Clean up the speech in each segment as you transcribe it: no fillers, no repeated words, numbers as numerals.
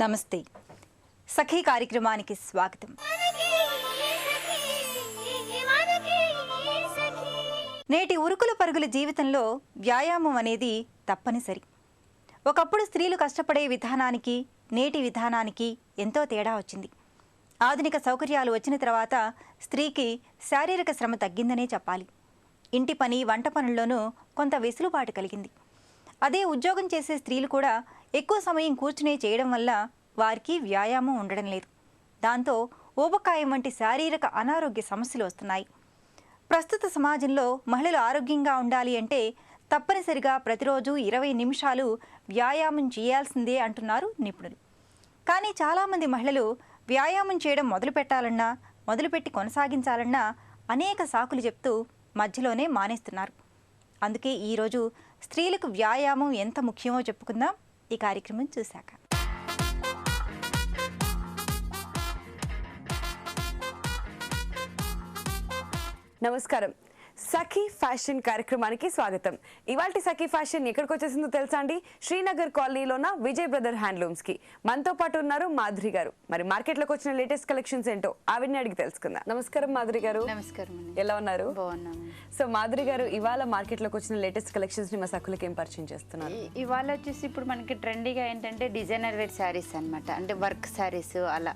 నమస్తే సఖీ కార్యక్రమానికి స్వాగతం. నేటి ఉరుకుల పరుగుల జీవితంలో వ్యాయామం అనేది తప్పనిసరి. ఒకప్పుడు స్త్రీలు కష్టపడే విధానానికి నేటి విధానానికి ఎంతో తేడా వచ్చింది. ఆధునిక సౌకర్యాలు వచ్చిన తర్వాత స్త్రీకి శారీరక శ్రమ తగ్గిందనే చెప్పాలి. ఇంటి పని వంట పనుల్లోనూ కొంత వెసులుబాటు కలిగింది. అదే ఉద్యోగం చేసే స్త్రీలు కూడా ఎక్కువ సమయం కూర్చునే చేయడం వల్ల వారికి వ్యాయామం ఉండడం లేదు. దాంతో ఊబకాయం వంటి శారీరక అనారోగ్య సమస్యలు వస్తున్నాయి. ప్రస్తుత సమాజంలో మహిళలు ఆరోగ్యంగా ఉండాలి అంటే తప్పనిసరిగా ప్రతిరోజు 20 నిమిషాలు వ్యాయామం చేయాల్సిందే అంటున్నారు నిపుణులు. కానీ చాలామంది మహిళలు వ్యాయామం చేయడం మొదలుపెట్టి కొనసాగించాలన్నా అనేక సాకులు చెప్తూ మధ్యలోనే మానేస్తున్నారు. అందుకే ఈరోజు స్త్రీలకు వ్యాయామం ఎంత ముఖ్యమో చెప్పుకుందాం ఈ కార్యక్రమం చూశాక. నమస్కారం. సఖీ ఫ్యాషన్ కార్యక్రమానికి స్వాగతం. ఇవాల్టి సఖీ ఫ్యాషన్ ఎక్కడికి వచ్చేసిందో తెలుసా అండి? శ్రీనగర్ కాలనీలోన విజయ్ బ్రదర్ హ్యాండ్లూమ్స్ కి మనతో పాటు ఉన్నారు మాధురి గారు. మరి మార్కెట్ లోకి వచ్చిన లేటెస్ట్ కలెక్షన్స్ ఏంటో ఆవిడని అడిగి తెలుసుకుందాం. నమస్కారం మాధురి గారు. నమస్కారం. ఎలా ఉన్నారు? బాగున్నాము. సో మాధురి గారు, ఇవాళ మార్కెట్ లోకి వచ్చిన లేటెస్ట్ కలెక్షన్స్ ని మా సఖులకి ఏం పరిచయం చేస్తున్నారు? ఇవాళ వచ్చేసి ఇప్పుడు మనకి ట్రెండీగా ఏంటంటే డిజైనర్ వేర్ శారీస్ అన్నమాట. అంటే వర్క్ శారీస్ అలా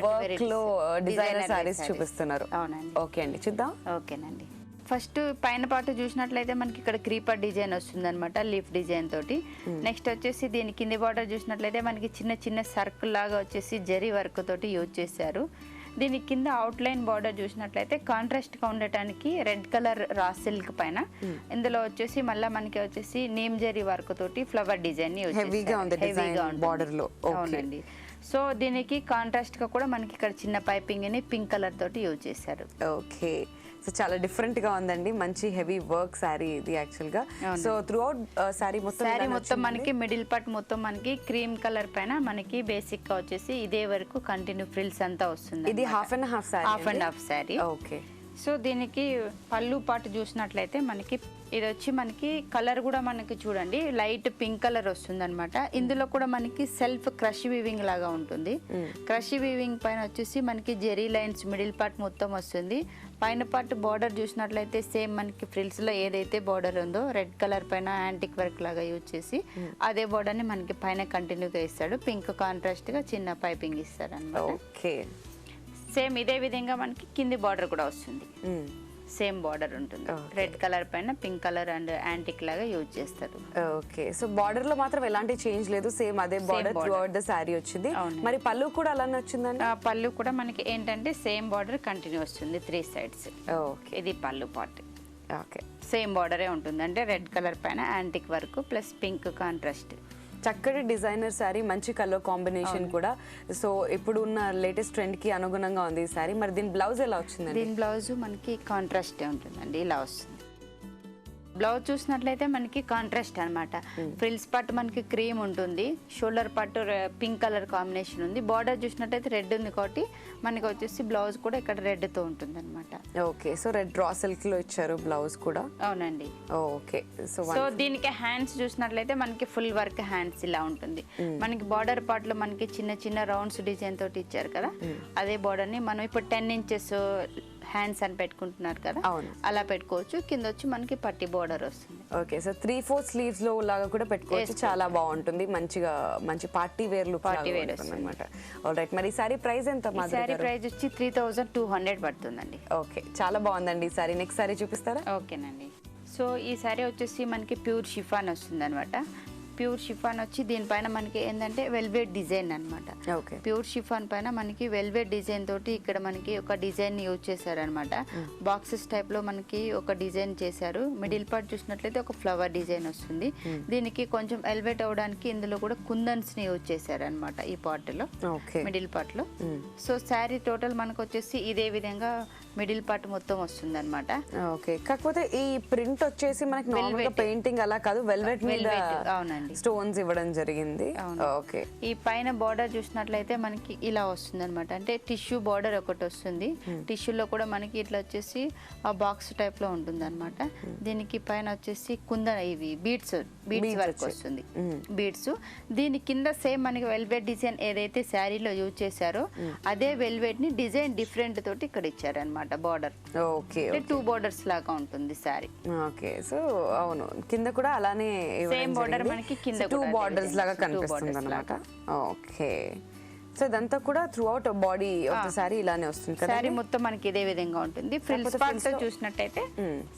వర్క్ లో డిజైనర్ శారీస్ చూపిస్తున్నారు. అవునండి. ఓకే అండి, చూద్దాం. ఓకేనండి. ఫస్ట్ పైన పాటు చూసినట్లయితే మనకి ఇక్కడ క్రీపర్ డిజైన్ వస్తుంది అనమాట, లీఫ్ డిజైన్ తోటి. నెక్స్ట్ వచ్చేసి దీని కింది బార్డర్ చూసినట్లయితే మనకి చిన్న చిన్న సర్కిల్ లాగా వచ్చేసి జరీ వర్క్ తోటి యూజ్ చేశారు. దీని కింద అవుట్ లైన్ బార్డర్ చూసినట్లయితే కాంట్రాస్ట్ గా ఉండటానికి రెడ్ కలర్ రా సిల్క్ పైన ఇందులో వచ్చేసి మళ్ళీ మనకి వచ్చేసి నీమ్ జరీ వర్క్ తోటి ఫ్లవర్ డిజైన్ యూజ్ చేశారు. అవునండి. సో దీనికి కాంట్రాస్ట్ గా కూడా మనకి ఇక్కడ చిన్న పైపింగ్ ని పింక్ కలర్ తోటి యూజ్ చేశారు. ఓకే, సో చాలా డిఫరెంట్ గా ఉందండి. మంచి హెవీ వర్క్ సారీ ఇది యాక్చువల్ గా. సో త్రూ అవుట్ సారీ మొత్తం మనకి మిడిల్ పార్ట్ మొత్తం మనకి క్రీమ్ కలర్ పైన మనకి బేసిక్ గా వచ్చేసి ఇదే వరకు కంటిన్యూ ఫ్రిల్స్ అంతా వస్తుంది. ఇది half and half sorry. Okay. So దీనికి పళ్ళు పాటు చూసినట్లయితే మనకి ఇది వచ్చి మనకి కలర్ కూడా మనకి చూడండి లైట్ పింక్ కలర్ వస్తుంది అనమాట. ఇందులో కూడా మనకి సెల్ఫ్ క్రష్ వీవింగ్ లాగా ఉంటుంది. క్రష్ వీవింగ్ పైన వచ్చేసి మనకి జెరీ లైన్స్ మిడిల్ పార్ట్ మొత్తం వస్తుంది. పైన పార్ట్ బార్డర్ చూసినట్లయితే సేమ్ మనకి ఫ్రిల్స్ లో ఏదైతే బార్డర్ ఉందో రెడ్ కలర్ పైన యాంటిక్ వర్క్ లాగా యూజ్ చేసి అదే బార్డర్ ని మనకి పైన కంటిన్యూగా ఇస్తాడు. పింక్ కాంట్రాస్ట్ గా చిన్న పైపింగ్ ఇస్తాడు అనమాట. ఓకే. సేమ్ ఇదే విధంగా మనకి కింది బార్డర్ కూడా వస్తుంది. సేమ్ బార్డర్ ఉంటుంది. రెడ్ కలర్ పైన పింక్ కలర్ అండ్ యాంటిక్ లాగా యూజ్ చేస్తారు. ఓకే. సో బార్డర్ లో మాత్రం ఎలాంటి చేంజ్ లేదు, సేమ్ అదే border through out the sorry వచ్చింది. మరి పళ్ళు కూడా అలానే వచ్చిందండి? పళ్ళు కూడా మనకి ఏంటంటే సేమ్ బార్డర్ కంటిన్యూ వస్తుంది 3 sides. ఓకే. ఇది పళ్ళు పార్ట్. ఓకే. సేమ్ బార్డరే ఉంటుంది. అంటే రెడ్ కలర్ పైన antique work plus pink contrast. చక్కటి డిజైనర్ శారీ, మంచి కలర్ కాంబినేషన్ కూడా. సో ఇప్పుడు ఉన్న లేటెస్ట్ ట్రెండ్ కి అనుగుణంగా ఉంది ఈ శారీ. మరి దీని బ్లౌజ్ ఎలా వచ్చింది? దీని బ్లౌజ్ మనకి కాంట్రాస్ట్ ఉంటుందండి, ఇలా వస్తుంది. బ్లౌజ్ చూసినట్లయితే మనకి కాంట్రాస్ట్ అనమాట. ఫ్రిల్స్ పార్ట్ మనకి క్రీమ్ ఉంటుంది, shoulder part pink colour combination ఉంది. బార్డర్ చూసినట్లయితే రెడ్ ఉంది కాబట్టి మనకి వచ్చేసి బ్లౌజ్ కూడా ఇక్కడ రెడ్ తో ఉంటుంది అనమాట. Okay. So red raw silk లో ఇచ్చారు బ్లౌజ్ కూడా. అవునండి. ఓకే. సో దీనికి హ్యాండ్స్ చూసినట్లయితే మనకి ఫుల్ వర్క్ హ్యాండ్స్ ఇలా ఉంటుంది. మనకి బార్డర్ పార్ట్ లో మనకి చిన్న చిన్న రౌండ్స్ డిజైన్ తోటి ఇచ్చారు కదా, అదే బార్డర్ ని మనం ఇప్పుడు 10 inches హ్యాండ్స్ అని పెట్టుకుంటున్నారు కదా, అలా పెట్టుకోవచ్చు. కింద వచ్చి మనకి పట్టి బోర్డర్ వస్తుంది. ఓకే. సో 3/4 స్లీవ్స్ లో లాగా కూడా పెట్టుకోవచ్చు. చాలా బాగుంటుంది. మంచిగా మంచి పార్టీ వేర్ లుక్ అన్నమాట. ఆల్రైట్. మరి సారీ ప్రైస్ ఎంత? సారీ ప్రైస్ వచ్చి 3200 పడుతుందండి. ఓకే, చాలా బాగుందండి ఈ సారీ. నెక్స్ట్ సారీ చూపిస్తారా? ఓకేనండి. సో ఈ సారీ వచ్చేసి మనకి ప్యూర్ షిఫాన్ వస్తుంది అనమాట. ప్యూర్ షిఫాన్ వచ్చి దీనిపైన మనకి ఏంటంటే వెల్వెట్ డిజైన్ అనమాట. ప్యూర్ షిఫాన్ పైన మనకి వెల్వెట్ డిజైన్ తోటి ఇక్కడ మనకి ఒక డిజైన్ యూజ్ చేశారు అనమాట. బాక్సెస్ టైప్ లో మనకి ఒక డిజైన్ చేశారు. మిడిల్ పార్ట్ చూసినట్లయితే ఒక ఫ్లవర్ డిజైన్ వస్తుంది. దీనికి కొంచెం ఎలివేట్ అవడానికి ఇందులో కూడా కుందన్స్ ని యూజ్ చేశారు అనమాట ఈ పార్ట్ లో, మిడిల్ పార్ట్ లో. సో శారీ టోటల్ మనకు వచ్చేసి ఇదే విధంగా మిడిల్ పార్ట్ మొత్తం వస్తుంది అనమాట. ఓకే, కాకపోతే ఈ ప్రింట్ వచ్చేసి మనకి నార్మల్గా పెయింటింగ్ అలా కాదు, వెల్వెట్ మీద అవునండి స్టోన్స్ ఇవ్వడం జరిగింది. అవును. ఓకే, ఈ పైన బార్డర్ చూసినట్లయితే మనకి ఇలా వస్తుంది అనమాట. అంటే టిష్యూ బార్డర్ ఒకటి వస్తుంది. టిష్యూలో కూడా మనకి ఇట్లా వచ్చేసి ఆ బాక్స్ టైప్ లో ఉంటుంది అనమాట. దీనికి పైన వచ్చేసి కుందన ఇవి బీడ్స్ వర్క్ వస్తుంది, బీడ్స్. దీని కింద సేమ్ మనకి వెల్వెట్ డిజైన్ ఏదైతే శారీలో యూజ్ చేశారో అదే వెల్వెట్ ని డిజైన్ డిఫరెంట్ తోటి ఇక్కడ ఇచ్చారనమాట. బార్డర్ ఓకే, 2 బోర్డర్స్ లాగా ఉంటుంది శారీ. ఓకే, సో అవును, కింద కూడా అలానే సేమ్ బార్డర్ మనకి కింద 2 బార్డర్స్ లాగా కనిపిస్తుంది అనమాట. ఓకే, సో ఇదంతా కూడా through out body of the sari ఇలానే వస్తుంది కదా. శారీ మొత్తం మనకి ఇదే విధంగా ఉంటుంది. ఫ్రిల్స్ పార్ట్ తో చూసినట్టయితే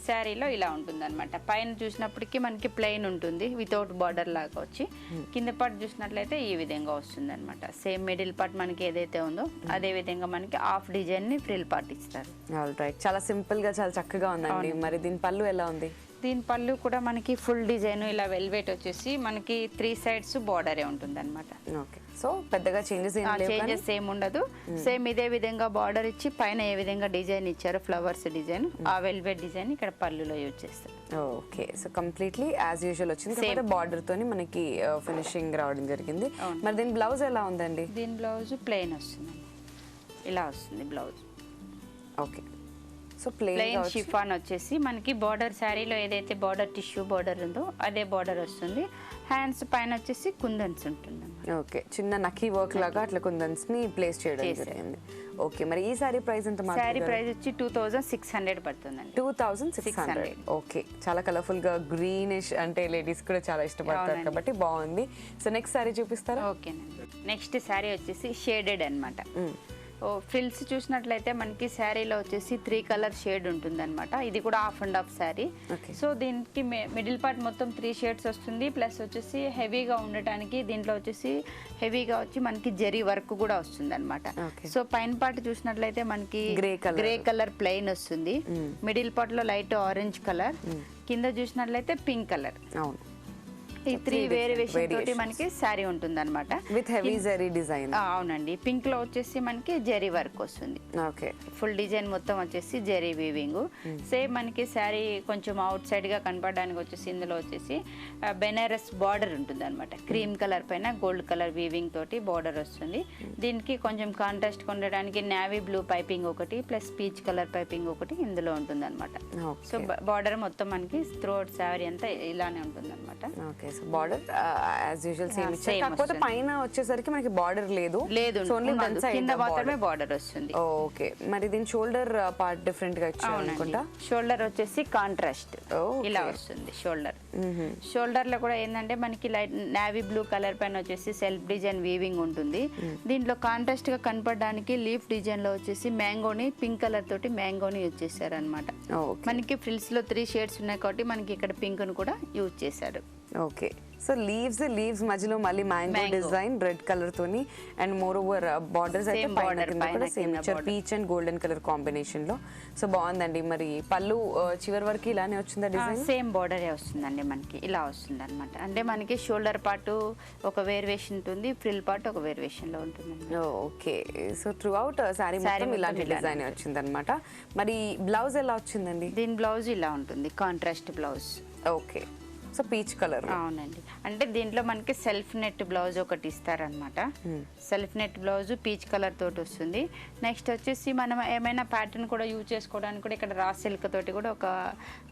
శారీలో ఇలా ఉంటుంది అనమాట. పైన చూసినప్పటికీ మనకి ప్లెయిన్ ఉంటుంది వితౌట్ బార్డర్ లాగా వచ్చి, కింద పార్ట్ చూసినట్లయితే ఈ విధంగా వస్తుంది అనమాట. సేమ్ మిడిల్ పార్ట్ మనకి ఏదైతే ఉందో అదే విధంగా మనకి హాఫ్ డిజైన్ ని ఫ్రిల్ పార్ట్ ఇస్తారు. ఆల్ రైట్, చాలా సింపుల్ గా చాలా చక్కగా ఉందండి. మరి దీని పళ్ళు ఎలా ఉంది? దీని పళ్ళు కూడా మనకి ఫుల్ డిజైన్ ఇలా వెల్వెట్ వచ్చేసి మనకి 3 sides బార్డరే ఉంటుంది అనమాట. ఓకే, సో పెద్దగా చేంజెస్ ఏం ఉండదు. సేమ్ ఇదే విధంగా బార్డర్ ఇచ్చి పైన ఏ విధంగా డిజైన్ ఇచ్చారో ఫ్లవర్స్ డిజైన్, ఆ వెల్వెట్ డిజైన్ ఇక్కడ పళ్ళులో యూజ్ చేస్తారు. Okay, so completely as usual వచ్చింది, బార్డర్ తోని మనకి ఫినిషింగ్ రావడం జరిగింది. మరి దీని బ్లౌజ్ ఎలా ఉందండి? దీని బ్లౌజ్ ప్లెయిన్ వస్తుందండి, ఇలా వస్తుంది blouse. Okay, so plain chiffon వచ్చేసి మనకి బార్డర్ శారీలో ఏదైతే బార్డర్ టిష్యూ బార్డర్ ఉందో అదే బార్డర్ వస్తుంది. హ్యాండ్స్ పైన వచ్చేసి కుందన్స్ ఉంటుంది. ఓకే, చిన్న నక్కీ వర్క్ లాగా అట్లా కుందన్స్ ని ప్లేస్ చేయడం జరిగింది. ఓకే, మరి ఈ సారీ ప్రైస్ ఎంత? సారీ ప్రైస్ వచ్చి 2600 పడుతుందండి. 2600. ఓకే, చాలా కలర్ఫుల్ గా గ్రీనిష్, అంటే లేడీస్ కూడా చాలా ఇష్టపడతారు కాబట్టి బాగుంది. సో నెక్స్ట్ సారీ చూపిస్తారా? ఓకేనండి, నెక్స్ట్ సారీ వచ్చేసి షేడెడ్ అన్నమాట. ఫ్రిల్స్ చూసినట్లయితే మనకి శారీలో వచ్చేసి 3 కలర్ షేడ్ ఉంటుంది అనమాట. ఇది కూడా half and half sari. So దీనికి మిడిల్ పార్ట్ మొత్తం 3 షేడ్స్ వస్తుంది. ప్లస్ వచ్చేసి హెవీగా ఉండటానికి దీంట్లో వచ్చేసి హెవీగా వచ్చి మనకి జరీ వర్క్ కూడా వస్తుంది అనమాట. సో పైన పార్ట్ చూసినట్లయితే మనకి గ్రే కలర్ ప్లెయిన్ వస్తుంది. మిడిల్ పార్ట్ లో లైట్ ఆరెంజ్ కలర్, కింద చూసినట్లయితే పింక్ కలర్. అవును, ఈ 3 వేరియేషన్ తోటి మనకి శారీ ఉంటుంది అనమాట. With heavy zari design. అవునండి, పింక్ లో వచ్చేసి మనకి జరీ వర్క్ వస్తుంది. ఓకే, ఫుల్ డిజైన్ మొత్తం వచ్చేసి జరీ వీవింగ్. సేమ్ మనకి శారీ కొంచెం అవుట్ సైడ్ గా కనపడడానికి వచ్చేసి ఇందులో వచ్చేసి బెనారస్ బార్డర్ ఉంటుంది అనమాట. క్రీమ్ కలర్ పైన గోల్డ్ కలర్ వీవింగ్ తోటి బార్డర్ వస్తుంది. దీనికి కొంచెం కాంట్రాస్ట్ ఉండడానికి నేవీ బ్లూ పైపింగ్ ఒకటి ప్లస్ పీచ్ కలర్ పైపింగ్ ఒకటి ఇందులో ఉంటుంది అనమాట. సో బార్డర్ మొత్తం మనకి త్రూఅవుట్ శారీ అంతా ఇలానే ఉంటుంది అనమాట. Okay, so border as usual same ఇచ్చారు, కాకపోతే పైన వచ్చేసరికి మనకి బార్డర్ లేదు, ఓన్లీ వన్ సైడ్ కింద మాత్రమే బార్డర్ వస్తుంది. ఓకే, మరి దీని షోల్డర్ పార్ట్ డిఫరెంట్ గా ఇచ్చారు అనుకుంటా. షోల్డర్ వచ్చేసి కాంట్రాస్ట్ ఇలా వస్తుంది. షోల్డర్ లో కూడా ఏంటంటే మనకి లైట్ నేవీ బ్లూ కలర్ పైన వచ్చేసి సెల్ఫ్ డిజైన్ వీవింగ్ ఉంటుంది. దీంట్లో కాంట్రాస్ట్ గా కనపడడానికి లీఫ్ డిజైన్ లో వచ్చేసి మ్యాంగోని పింక్ కలర్ తోటి మ్యాంగోని యూజ్ చేశారు అనమాట. మనకి ఫ్రిల్స్ లో 3 షేడ్స్ ఉన్నాయి కాబట్టి మనకి ఇక్కడ పింక్ ను కూడా యూజ్ చేశారు. ఓకే, సో లీవ్స్ మధ్యలో మళ్ళీ మ్యాంగో డిజైన్ రెడ్ కలర్ తోని అండ్ మోర్ ఓవర్ బార్డర్స్ అయితే పైన కింద కూడా సేమ్ ఇచ్చారు, peach and golden colour combination లో. సో బాగుందండి. మరి పళ్ళు చివరి వరకు ఇలానే వచ్చిందా డిజైన్? సేమ్ బార్డరే వస్తుందండి, మనకి ఇలా వస్తుంది అనమాట. అంటే మనకి షోల్డర్ పార్ట్ ఒక వేరియేషన్ ఉంటుంది, ఫ్రిల్ పార్ట్ ఒక వేరియేషన్ లో ఉంటుంది. Okay, so through out sorry మొత్తం ఇలాంటి డిజైన్ వచ్చింది అనమాట. మరి బ్లౌజ్ ఎలా వచ్చిందండి? దీని బ్లౌజ్ ఇలా ఉంటుంది, contrast blouse. Okay, so peach colour. అవునండి, అంటే దీంట్లో మనకి సెల్ఫ్ నెట్ బ్లౌజ్ ఒకటి ఇస్తారనమాట. Self net blouse peach colour తోటి వస్తుంది. నెక్స్ట్ వచ్చేసి మనం ఏమైనా ప్యాటర్న్ కూడా యూజ్ చేసుకోవడానికి కూడా ఇక్కడ రా సిల్క్ తోటి కూడా ఒక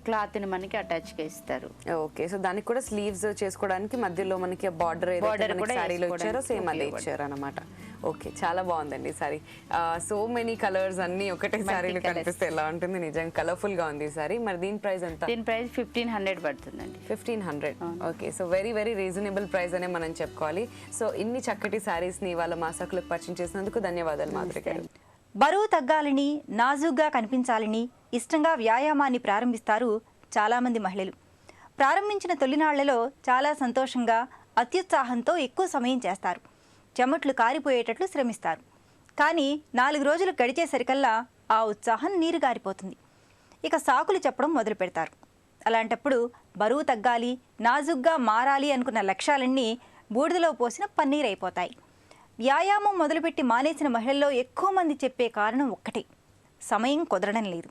క్లాత్ ని మనకి అటాచ్ గా ఇస్తారు. ఓకే, సో దానికి కూడా స్లీవ్స్ చేసుకోవడానికి మధ్యలో మనకి బార్డర్ సారీలో ఇచ్చారో సేమ్ అదే ఇచ్చారు అనమాట. ఓకే, చాలా బాగుందండి సారీ. సో మెనీ కలర్స్ అన్ని ఒకటే సారీలో కనిపిస్తే ఎలా ఉంటుంది, నిజంగా కలర్ఫుల్ గా ఉంది సారీ. మరి దీని ప్రైస్ ఎంత? దీని ప్రైస్ 1500 పడుతుందండి. 1500. Okay, so very very reasonable price అనే మనం చెప్పుకోవాలి. సో ఇన్ని చక్కటి సారీస్ ని వాళ్ళ మాసాకులకు పరిచయం చేసినందుకు ధన్యవాదాలు మాధురి గారు. బరువు తగ్గాలని, నాజూగ్గా కనిపించాలని ఇష్టంగా వ్యాయామాన్ని ప్రారంభిస్తారు చాలామంది మహిళలు. ప్రారంభించిన తొలినాళ్లలో చాలా సంతోషంగా, అత్యుత్సాహంతో ఎక్కువ సమయం చేస్తారు. చెమట్లు కారిపోయేటట్లు శ్రమిస్తారు. కానీ 4 రోజులు గడిచేసరికల్లా ఆ ఉత్సాహం నీరు గారిపోతుంది. ఇక సాకులు చెప్పడం మొదలు పెడతారు. అలాంటప్పుడు బరువు తగ్గాలి, నాజుగ్గా మారాలి అనుకున్న లక్ష్యాలన్నీ బూడిదలో పోసిన పన్నీర్ అయిపోతాయి. వ్యాయామం మొదలుపెట్టి మానేసిన మహిళల్లో ఎక్కువ మంది చెప్పే కారణం ఒక్కటే, సమయం కుదరడం లేదు,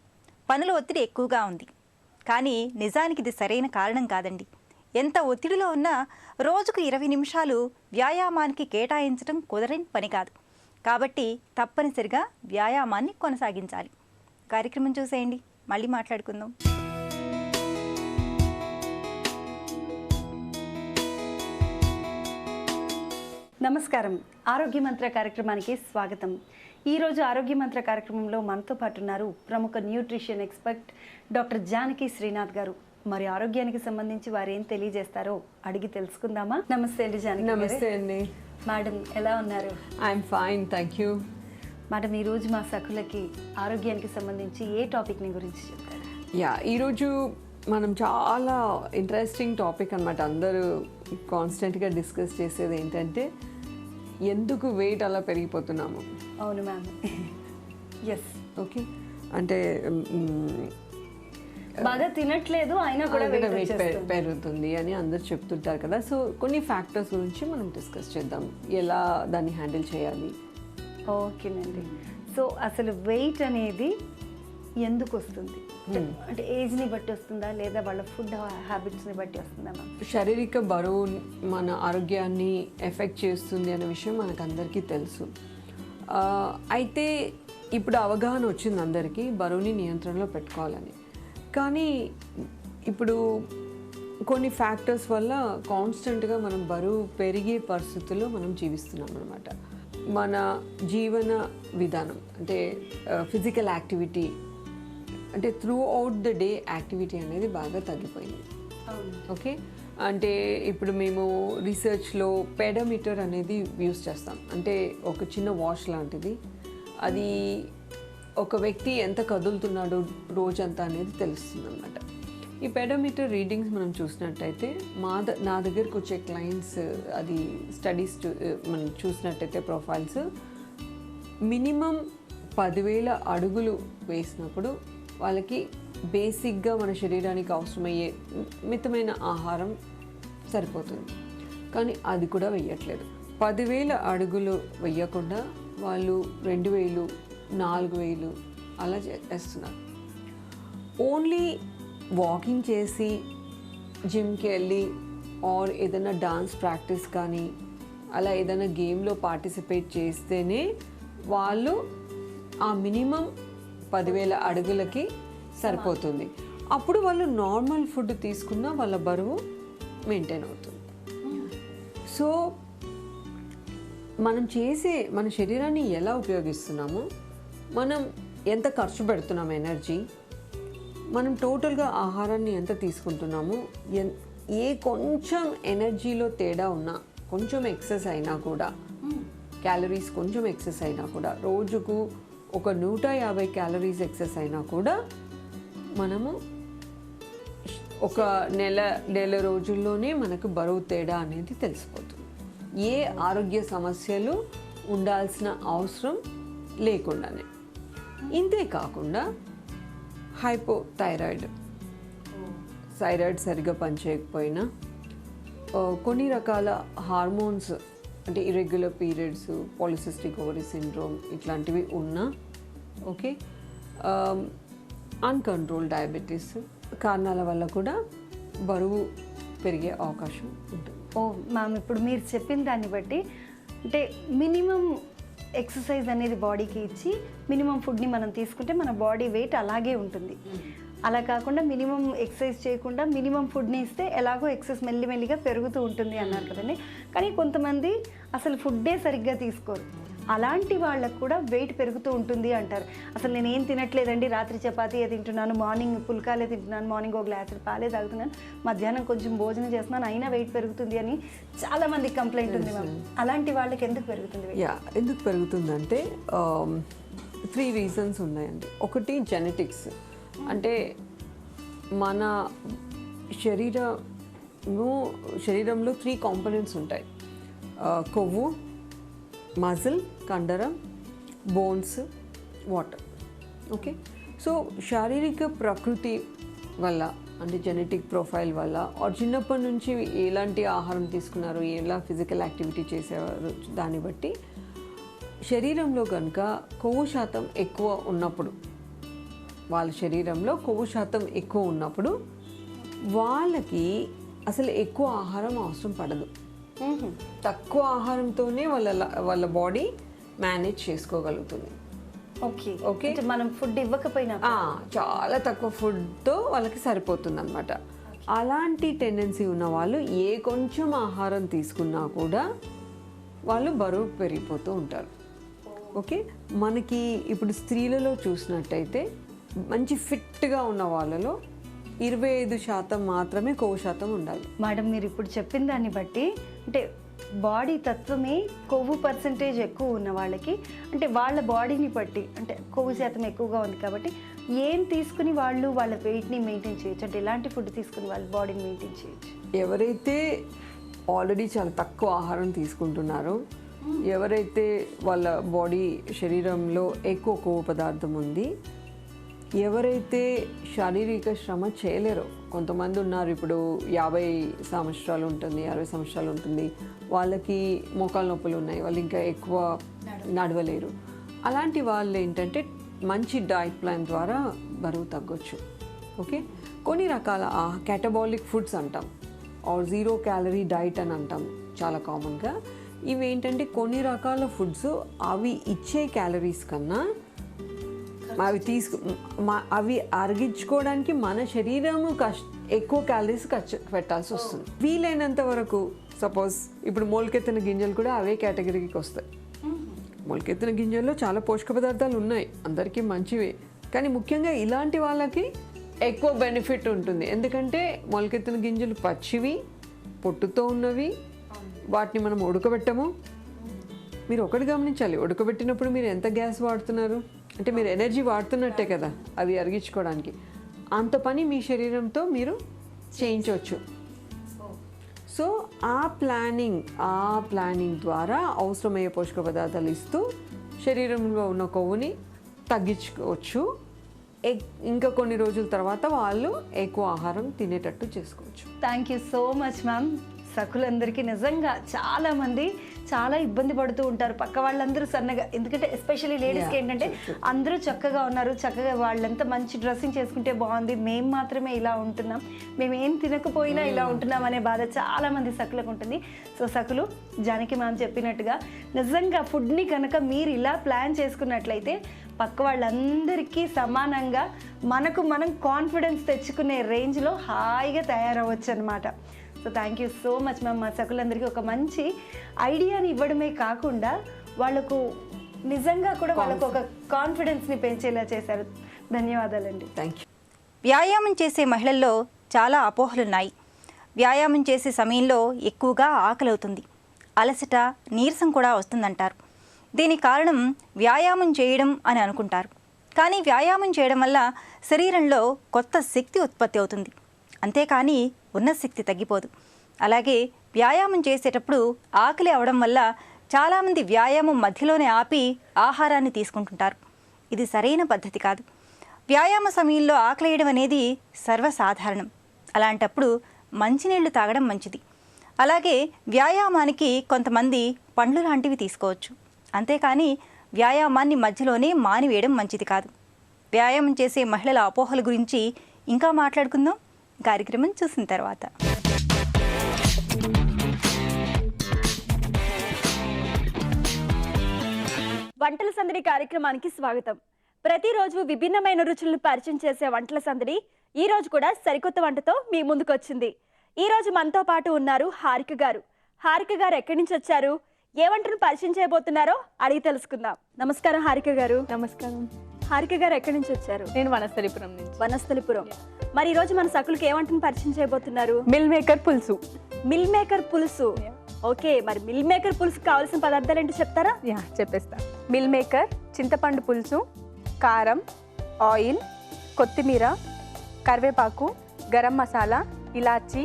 పనుల ఒత్తిడి ఎక్కువగా ఉంది. కానీ నిజానికి ఇది సరైన కారణం కాదండి. ఎంత ఒత్తిడిలో ఉన్నా రోజుకు 20 నిమిషాలు వ్యాయామానికి కేటాయించడం కుదరని పని కాదు. కాబట్టి తప్పనిసరిగా వ్యాయామాన్ని కొనసాగించాలి. కార్యక్రమం చూసేయండి, మళ్ళీ మాట్లాడుకుందాం. నమస్కారం. ఆరోగ్య మంత్ర కార్యక్రమానికి స్వాగతం. ఈరోజు ఆరోగ్య మంత్ర కార్యక్రమంలో మనతో పాటు ఉన్నారు ప్రముఖ nutrition expert doctor Janaki Srinath గారు. మరి ఆరోగ్యానికి సంబంధించి వారు ఏం తెలియజేస్తారో అడిగి తెలుసుకుందామా? నమస్తే అండి జానకి. నమస్తే అండి మేడం, ఎలా ఉన్నారు? I'm fine, thank you. Madam, ఈరోజు మా సఖులకి ఆరోగ్యానికి సంబంధించి ఏ టాపిక్ని గురించి చెప్తారు? ఈరోజు మనం చాలా ఇంట్రెస్టింగ్ టాపిక్ అనమాట. అందరూ కాన్స్టెంట్గా డిస్కస్ చేసేది ఏంటంటే ఎందుకు వెయిట్ అలా పెరిగిపోతున్నాము. అవును మ్యామ్. ఎస్. ఓకే, అంటే బాగా తినట్లేదు అయినా కూడా వెయిట్ పెరుగుతుంది అని అందరు చెప్తుంటారు కదా. సో కొన్ని ఫ్యాక్టర్స్ గురించి మనం డిస్కస్ చేద్దాం, ఎలా దాన్ని హ్యాండిల్ చేయాలి. ఓకేనండి. సో అసలు వెయిట్ అనేది ఎందుకు వస్తుంది? అంటే ఏజ్ని బట్టి వస్తుందా లేదా వాళ్ళ ఫుడ్ హ్యాబిట్స్ని బట్టి వస్తుందా మ్యామ్? శారీరక బరువు మన ఆరోగ్యాన్ని ఎఫెక్ట్ చేస్తుంది అనే విషయం మనకు అందరికీ తెలుసు. అయితే ఇప్పుడు అవగాహన వచ్చింది అందరికీ బరువుని నియంత్రణలో పెట్టుకోవాలని. కానీ ఇప్పుడు కొన్ని ఫ్యాక్టర్స్ వల్ల కాన్స్టెంట్గా మనం బరువు పెరిగే పరిస్థితుల్లో మనం జీవిస్తున్నాం అనమాట. మన జీవన విధానం అంటే ఫిజికల్ యాక్టివిటీ, అంటే through out the day activity అనేది బాగా తగ్గిపోయింది. ఓకే, అంటే ఇప్పుడు మేము రీసెర్చ్లో పెడోమీటర్ అనేది యూస్ చేస్తాం. అంటే ఒక చిన్న వాష్ లాంటిది. అది ఒక వ్యక్తి ఎంత కదులుతున్నాడో రోజంతా అనేది తెలుస్తుంది అన్నమాట. ఈ పెడోమీటర్ రీడింగ్స్ మనం చూసినట్టయితే నా దగ్గరకు వచ్చే క్లయింట్స్ అది స్టడీస్ మనం చూసినట్టయితే ప్రొఫైల్స్ మినిమం 10,000 అడుగులు వేసినప్పుడు వాళ్ళకి బేసిక్గా మన శరీరానికి అవసరమయ్యే మితమైన ఆహారం సరిపోతుంది. కానీ అది కూడా వెయ్యట్లేదు. 10,000 అడుగులు వెయ్యకుండా వాళ్ళు 2,000, 4,000 అలా చేస్తున్నారు. ఓన్లీ వాకింగ్ చేసి జిమ్కి వెళ్ళి ఆర్ ఏదైనా డాన్స్ ప్రాక్టీస్ కానీ అలా ఏదైనా గేమ్లో పార్టిసిపేట్ చేస్తేనే వాళ్ళు ఆ మినిమం 10,000 అడుగులకి సరిపోతుంది. అప్పుడు వాళ్ళు నార్మల్ ఫుడ్ తీసుకున్న వాళ్ళ బరువు మెయింటైన్ అవుతుంది. సో మనం మన శరీరాన్ని ఎలా ఉపయోగిస్తున్నామో, మనం ఎంత ఖర్చు పెడుతున్నాం ఎనర్జీ, మనం టోటల్గా ఆహారాన్ని ఎంత తీసుకుంటున్నాము, కొంచెం ఎనర్జీలో తేడా ఉన్నా, కొంచెం ఎక్సెస్ అయినా కూడా, క్యాలరీస్ కొంచెం ఎక్సెస్ అయినా కూడా, రోజుకు ఒక 150 క్యాలరీస్ ఎక్సెస్ అయినా కూడా మనము ఒక నెల రోజుల్లోనే మనకు బరువు తేడా అనేది తెలిసిపోతుంది. ఏ ఆరోగ్య సమస్యలు ఉండాల్సిన అవసరం లేకుండానే. ఇంతే కాకుండా థైరాయిడ్ సరిగ్గా పనిచేయకపోయినా, కొన్ని రకాల హార్మోన్స్ అంటే irregular periods, polycystic ovary syndrome ఇట్లాంటివి ఉన్నా, ఓకే, అన్కంట్రోల్ డయాబెటీస్ కారణాల వల్ల కూడా బరువు పెరిగే అవకాశం ఉంటుంది. మ్యామ్, ఇప్పుడు మీరు చెప్పిన దాన్ని బట్టి అంటే మినిమం ఎక్సర్సైజ్ అనేది బాడీకి ఇచ్చి మినిమం ఫుడ్ని మనం తీసుకుంటే మన బాడీ వెయిట్ అలాగే ఉంటుంది. అలా కాకుండా మినిమం ఎక్సర్సైజ్ చేయకుండా మినిమం ఫుడ్ని ఇస్తే ఎలాగో ఎక్సెస్ మెల్లిమెల్లిగా పెరుగుతూ ఉంటుంది అన్నారు కదండి. కానీ కొంతమంది అసలు ఫుడ్డే సరిగ్గా తీసుకోరు. అలాంటి వాళ్ళకు కూడా వెయిట్ పెరుగుతూ ఉంటుంది అంటారు. అసలు నేను ఏం తినట్లేదండి, రాత్రి చపాతీయే తింటున్నాను, మార్నింగ్ పుల్కాలే తింటున్నాను, మార్నింగ్ ఒక గ్లాస్ పాలే తాగుతున్నాను, మధ్యాహ్నం కొంచెం భోజనం చేస్తున్నాను, అయినా వెయిట్ పెరుగుతుంది అని చాలామంది కంప్లైంట్ ఉంది మ్యామ్. అలాంటి వాళ్ళకి ఎందుకు పెరుగుతుంది? ఎందుకు పెరుగుతుందంటే 3 రీజన్స్ ఉన్నాయండి. ఒకటి జెనెటిక్స్. అంటే మన శరీరంలో 3 కాంపోనెంట్స్ ఉంటాయి. కొవ్వు, మజిల్, కండరం, బోన్స్, వాటర్. ఓకే, సో శారీరక ప్రకృతి వల్ల అంటే జెనెటిక్ ప్రొఫైల్ వల్ల చిన్నప్పటి నుంచి ఎలాంటి ఆహారం తీసుకున్నారు, ఎలా ఫిజికల్ యాక్టివిటీ చేసేవారు, దాన్ని బట్టి శరీరంలో కనుక కొవ్వు శాతం ఎక్కువ ఉన్నప్పుడు వాళ్ళ శరీరంలో కొవ్వు శాతం ఎక్కువ ఉన్నప్పుడు వాళ్ళకి అసలు ఎక్కువ ఆహారం అవసరం పడదు. తక్కువ ఆహారంతోనే వాళ్ళ బాడీ మేనేజ్ చేసుకోగలుగుతుంది. Okay okay. అంటే మనం ఫుడ్ ఇవ్వకపోయినా చాలా తక్కువ ఫుడ్తో వాళ్ళకి సరిపోతుంది అనమాట. అలాంటి టెండెన్సీ ఉన్న వాళ్ళు ఏ కొంచెం ఆహారం తీసుకున్నా కూడా వాళ్ళు బరువు పెరిగిపోతూ ఉంటారు. ఓకే. మనకి ఇప్పుడు స్త్రీలలో చూసినట్టయితే మంచి ఫిట్గా ఉన్న వాళ్ళలో 25% మాత్రమే కొవ్వు శాతం ఉండాలి. మేడం మీరు ఇప్పుడు చెప్పిన దాన్ని బట్టి అంటే బాడీ తత్వమే కొవ్వు పర్సంటేజ్ ఎక్కువ ఉన్న వాళ్ళకి అంటే వాళ్ళ బాడీని బట్టి అంటే కొవ్వు శాతం ఎక్కువగా ఉంది కాబట్టి ఏం తీసుకుని వాళ్ళు వాళ్ళ వెయిట్ని మెయింటైన్ చేయొచ్చు, అంటే ఎలాంటి ఫుడ్ తీసుకుని వాళ్ళ బాడీని మెయింటైన్ చేయొచ్చు? ఎవరైతే ఆల్రెడీ చాలా తక్కువ ఆహారం తీసుకుంటున్నారో, ఎవరైతే వాళ్ళ బాడీ శరీరంలో ఎక్కువ కొవ్వు పదార్థం ఉంది, ఎవరైతే శారీరక శ్రమ చేయలేరో, కొంతమంది ఉన్నారు ఇప్పుడు 50 సంవత్సరాలు ఉంటుంది, 60 సంవత్సరాలు ఉంటుంది, వాళ్ళకి మోకాలు నొప్పులు ఉన్నాయి, వాళ్ళు ఇంకా ఎక్కువ నడవలేరు. అలాంటి వాళ్ళు ఏంటంటే మంచి డైట్ ప్లాన్ ద్వారా బరువు తగ్గొచ్చు. ఓకే. కొన్ని రకాల క్యాటబాలిక్ ఫుడ్స్ అంటాం, ఆర్ 0 క్యాలరీ డైట్ అని అంటాం చాలా కామన్గా. ఇవి ఏంటంటే కొన్ని రకాల ఫుడ్స్ అవి ఇచ్చే క్యాలరీస్ కన్నా అవి అరిగించుకోవడానికి మన శరీరము ఎక్కువ క్యాలరీస్ ఖర్చు పెట్టాల్సి వస్తుంది. వీలైనంత వరకు సపోజ్ ఇప్పుడు మొలకెత్తిన గింజలు కూడా అవే కేటగిరీకి వస్తాయి. మొలకెత్తిన గింజల్లో చాలా పోషక పదార్థాలు ఉన్నాయి, అందరికీ మంచివి. కానీ ముఖ్యంగా ఇలాంటి వాళ్ళకి ఎక్కువ బెనిఫిట్ ఉంటుంది. ఎందుకంటే మొలకెత్తిన గింజలు పచ్చివి, పొట్టుతో ఉన్నవి, వాటిని మనం ఉడకబెట్టము. మీరు ఒకటి గమనించాలి, ఉడకబెట్టినప్పుడు మీరు ఎంత గ్యాస్ వాడుతున్నారు అంటే మీరు ఎనర్జీ వాడుతున్నట్టే కదా అవి అరిగించుకోవడానికి. అంత పని మీ శరీరంతో మీరు చేయించవచ్చు. సో ఆ ప్లానింగ్ ద్వారా అవసరమయ్యే పోషక పదార్థాలు ఇస్తూ శరీరంలో ఉన్న కొవ్వుని తగ్గించుకోవచ్చు. ఇంకా కొన్ని రోజుల తర్వాత వాళ్ళు ఎక్కువ ఆహారం తినేటట్టు చేసుకోవచ్చు. Thank you so much ma'am. సకులందరికీ నిజంగా చాలామంది చాలా ఇబ్బంది పడుతూ ఉంటారు, పక్క వాళ్ళందరూ సన్నగా, ఎందుకంటే ఎస్పెషల్లీ లేడీస్కి ఏంటంటే అందరూ చక్కగా ఉన్నారు, చక్కగా వాళ్ళంతా మంచి డ్రెస్సింగ్ చేసుకుంటే బాగుంది, మేము మాత్రమే ఇలా ఉంటున్నాం, మేము ఏం తినకపోయినా ఇలా ఉంటున్నాం అనే బాధ చాలామంది సకులకు ఉంటుంది. సో సకులు జానకి మ్యామ్ చెప్పినట్టుగా నిజంగా ఫుడ్ని కనుక మీరు ఇలా ప్లాన్ చేసుకున్నట్లయితే పక్క వాళ్ళందరికీ సమానంగా మనం కాన్ఫిడెన్స్ తెచ్చుకునే రేంజ్లో హాయిగా తయారవ్వచ్చు అనమాట. So thank you so much ma'am. మా సకులందరికీ ఒక మంచి ఐడియాని ఇవ్వడమే కాకుండా వాళ్ళకు నిజంగా కూడా వాళ్ళకు ఒక కాన్ఫిడెన్స్ని పెంచేలా చేశారు. ధన్యవాదాలండి. Thank you. వ్యాయామం చేసే మహిళల్లో చాలా అపోహలున్నాయి. వ్యాయామం చేసే సమయంలో ఎక్కువగా ఆకలి అవుతుంది, అలసట, నీరసం కూడా వస్తుందంటారు. దీనికి కారణం వ్యాయామం చేయడం అని అనుకుంటారు. కానీ వ్యాయామం చేయడం వల్ల శరీరంలో కొత్త శక్తి ఉత్పత్తి అవుతుంది, అంతేకాని ఉన్న శక్తి తగ్గిపోదు. అలాగే వ్యాయామం చేసేటప్పుడు ఆకలి అవడం వల్ల చాలామంది వ్యాయామం మధ్యలోనే ఆపి ఆహారాన్ని తీసుకుంటుంటారు. ఇది సరైన పద్ధతి కాదు. వ్యాయామ సమయంలో ఆకలి వేయడం అనేది సర్వసాధారణం. అలాంటప్పుడు మంచినీళ్లు తాగడం మంచిది. అలాగే వ్యాయామానికి కొంతమంది పండ్లు లాంటివి తీసుకోవచ్చు, అంతేకాని వ్యాయామాన్ని మధ్యలోనే మానివేయడం మంచిది కాదు. వ్యాయామం చేసే మహిళల అపోహల గురించి ఇంకా మాట్లాడుకుందాం కార్యక్రమం చూసిన తర్వాత. వంటల సందడి కార్యక్రమానికి స్వాగతం. ప్రతిరోజు విభిన్నమైన రుచులను పరిచయం చేసే వంటల సందడి ఈ రోజు కూడా సరికొత్త వంటతో మీ ముందుకు వచ్చింది. ఈ రోజు మనతో పాటు ఉన్నారు హారిక గారు. హారిక గారు ఎక్కడి నుంచి వచ్చారు, ఏ వంటను పరిచయం చేయబోతున్నారో అడిగి తెలుసుకుందాం. నమస్కారం హారిక గారు. నమస్కారం. హారిక గారు ఎక్కడి నుంచి వచ్చారు? నేను వనస్థలిపురం నుంచి. వనస్థలిపురం. మరి ఈ రోజు మన సకులకు ఏ వంటను పరిచయం చేయబోతున్నారు? మిల్ మేకర్ పులుసు. మిల్ మేకర్ పులుసు. ఓకే, మరి మిల్ మేకర్ పులుసు కావాల్సిన పదార్థాలు ఏంటో చెప్తారా? చెప్పేస్తా. మిల్ మేకర్, చింతపండు పులుసు, కారం, ఆయిల్, కొత్తిమీర, కరివేపాకు, గరం మసాలా, ఇలాచి,